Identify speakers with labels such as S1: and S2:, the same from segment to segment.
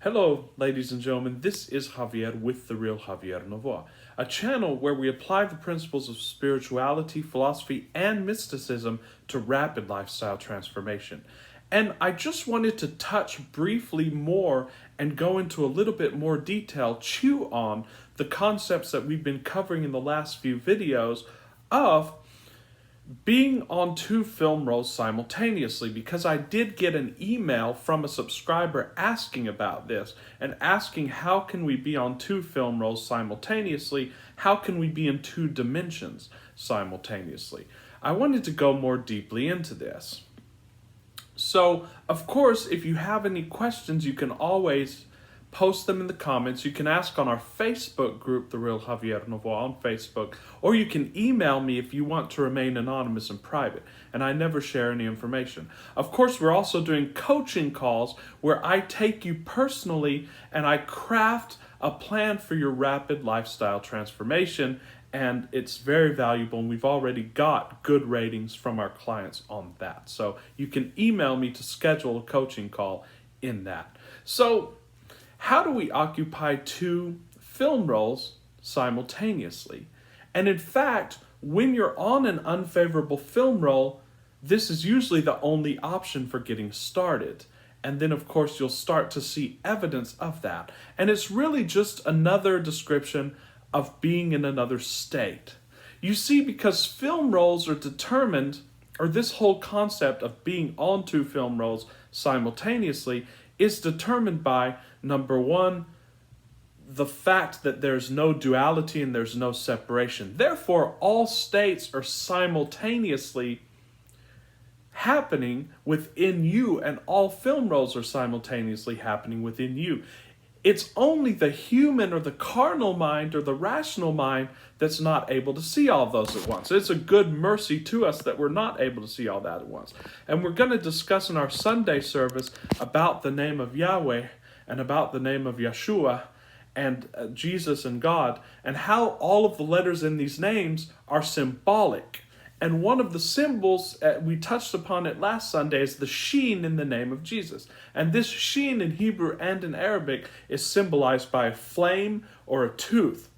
S1: Hello, ladies and gentlemen, this is Javier with The Real Javier Novoa, a channel where we apply the principles of spirituality, philosophy, and mysticism to rapid lifestyle transformation. And I just wanted to touch briefly more and go into a little bit more detail, chew on the concepts that we've been covering in the last few videos of being on two film rolls simultaneously, because I did get an email from a subscriber asking about this and asking how can we be on two film rolls simultaneously, how can we be in two dimensions simultaneously. I wanted to go more deeply into this. So, of course, if you have any questions, you can always post them in the comments. You can ask on our Facebook group, The Real Javier Novoa on Facebook, or you can email me if you want to remain anonymous and private, and I never share any information. Of course, we're also doing coaching calls where I take you personally and I craft a plan for your rapid lifestyle transformation, and it's very valuable, and we've already got good ratings from our clients on that. So you can email me to schedule a coaching call in that. So how do we occupy two film rolls simultaneously? And in fact, when you're on an unfavorable film roll, this is usually the only option for getting started. And then, of course, you'll start to see evidence of that. And it's really just another description of being in another state. You see, because film rolls are determined, or this whole concept of being on two film rolls simultaneously is determined by, number one, the fact that there's no duality and there's no separation. Therefore, all states are simultaneously happening within you, and all film rolls are simultaneously happening within you. It's only the human or the carnal mind or the rational mind that's not able to see all those at once. It's a good mercy to us that we're not able to see all that at once. And we're going to discuss in our Sunday service about the name of Yahweh and about the name of Yeshua and Jesus and God, and how all of the letters in these names are symbolic. And one of the symbols, we touched upon it last Sunday, is the Sheen in the name of Jesus. And this Sheen in Hebrew and in Arabic is symbolized by a flame or a tooth.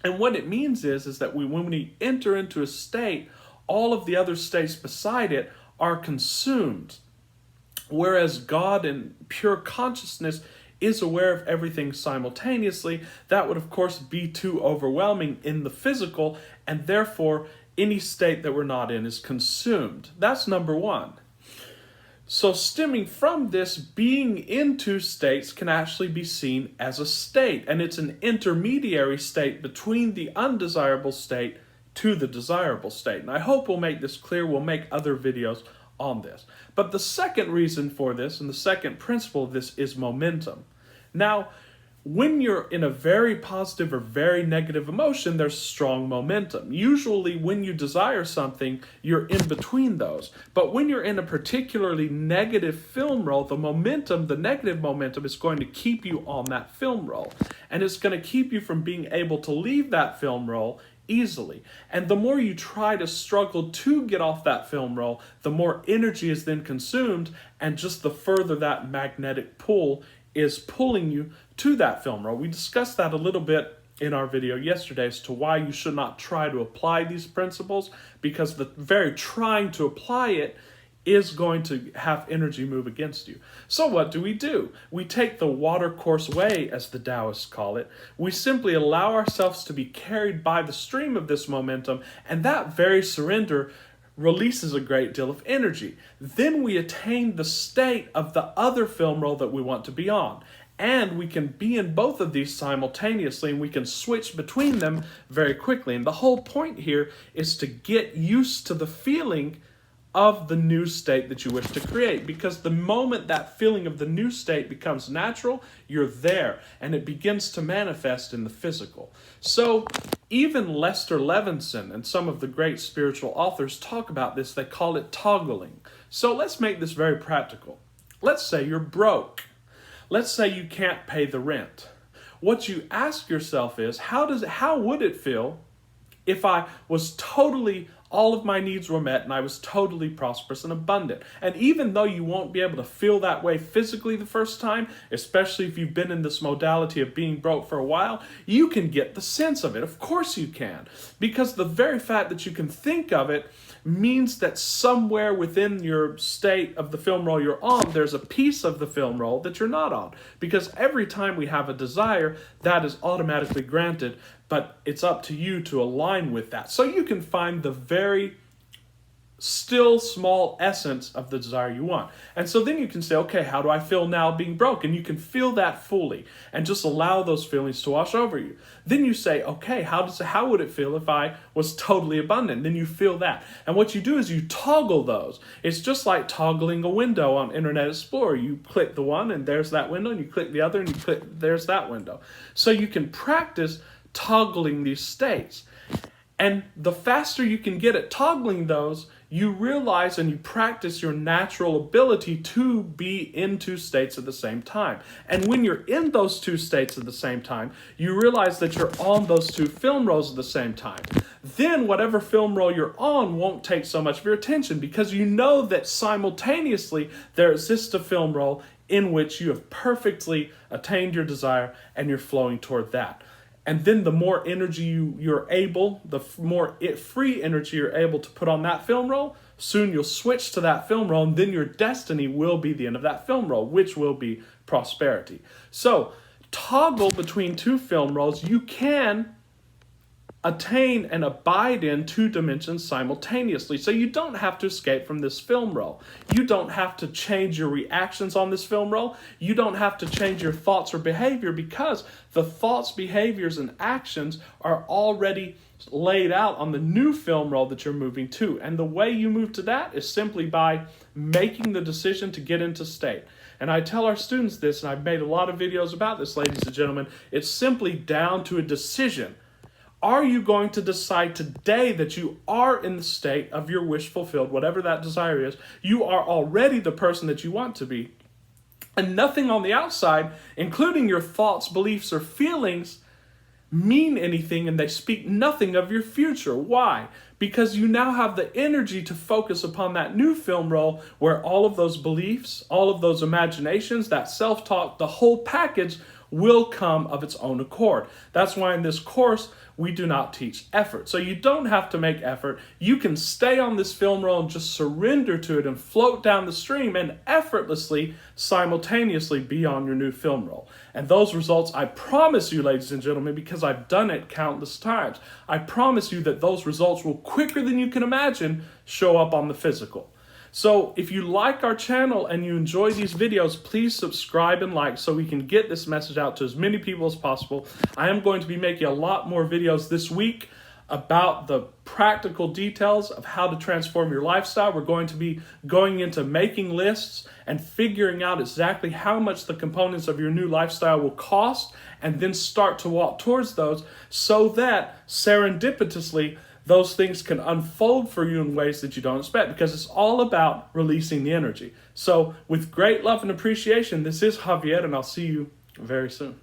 S1: And what it means is that when we enter into a state, all of the other states beside it are consumed. Whereas God in pure consciousness is aware of everything simultaneously, that would of course be too overwhelming in the physical, and therefore any state that we're not in is consumed. That's number one. So stemming from this, being in two states can actually be seen as a state, and it's an intermediary state between the undesirable state to the desirable state. And I hope we'll make this clear. We'll make other videos on this. But the second reason for this, and the second principle of this, is momentum. Now, when you're in a very positive or very negative emotion, there's strong momentum. Usually when you desire something, you're in between those. But when you're in a particularly negative film roll, the negative momentum is going to keep you on that film roll. And it's going to keep you from being able to leave that film roll easily. And the more you try to struggle to get off that film roll, the more energy is then consumed, and just the further that magnetic pull is pulling you to that film roll. We discussed that a little bit in our video yesterday as to why you should not try to apply these principles, because the very trying to apply it is going to have energy move against you. So what do? We take the watercourse way, as the Taoists call it. We simply allow ourselves to be carried by the stream of this momentum, and that very surrender releases a great deal of energy. Then we attain the state of the other film roll that we want to be on. And we can be in both of these simultaneously, and we can switch between them very quickly. And the whole point here is to get used to the feeling of the new state that you wish to create, because the moment that feeling of the new state becomes natural, you're there, and it begins to manifest in the physical. So even Lester Levinson and some of the great spiritual authors talk about this. They call it toggling. So let's make this very practical. Let's say you're broke. Let's say you can't pay the rent. What you ask yourself is, how would it feel if I was totally all of my needs were met and I was totally prosperous and abundant. And even though you won't be able to feel that way physically the first time, especially if you've been in this modality of being broke for a while, you can get the sense of it. Of course you can. Because the very fact that you can think of it means that somewhere within your state of the film roll you're on, there's a piece of the film roll that you're not on. Because every time we have a desire, that is automatically granted, but it's up to you to align with that. So you can find the very still small essence of the desire you want. And so then you can say, okay, how do I feel now being broke? And you can feel that fully and just allow those feelings to wash over you. Then you say, okay, how would it feel if I was totally abundant? Then you feel that. And what you do is you toggle those. It's just like toggling a window on Internet Explorer. You click the one and there's that window, and you click the other and you click, there's that window. So you can practice toggling these states. And the faster you can get at toggling those, you realize and you practice your natural ability to be in two states at the same time. And when you're in those two states at the same time, you realize that you're on those two film rolls at the same time. Then whatever film roll you're on won't take so much of your attention, because you know that simultaneously there exists a film roll in which you have perfectly attained your desire and you're flowing toward that. And then the more energy you're able, the more free energy you're able to put on that film roll, soon you'll switch to that film roll, and then your destiny will be the end of that film roll, which will be prosperity. So toggle between two film rolls. You can attain and abide in two dimensions simultaneously. So you don't have to escape from this film roll. You don't have to change your reactions on this film roll. You don't have to change your thoughts or behavior, because the thoughts, behaviors, and actions are already laid out on the new film roll that you're moving to. And the way you move to that is simply by making the decision to get into state. And I tell our students this, and I've made a lot of videos about this, ladies and gentlemen. It's simply down to a decision. Are you going to decide today that you are in the state of your wish fulfilled, whatever that desire is? You are already the person that you want to be. And nothing on the outside, including your thoughts, beliefs, or feelings, mean anything, and they speak nothing of your future. Why? Because you now have the energy to focus upon that new film roll where all of those beliefs, all of those imaginations, that self-talk, the whole package will come of its own accord. That's why in this course, we do not teach effort. So you don't have to make effort. You can stay on this film roll and just surrender to it and float down the stream and effortlessly, simultaneously be on your new film roll. And those results, I promise you, ladies and gentlemen, because I've done it countless times, I promise you that those results will, quicker than you can imagine, show up on the physical. So if you like our channel and you enjoy these videos, please subscribe and like so we can get this message out to as many people as possible. I am going to be making a lot more videos this week about the practical details of how to transform your lifestyle. We're going to be going into making lists and figuring out exactly how much the components of your new lifestyle will cost, and then start to walk towards those so that serendipitously those things can unfold for you in ways that you don't expect, because it's all about releasing the energy. So with great love and appreciation, this is Javier, and I'll see you very soon.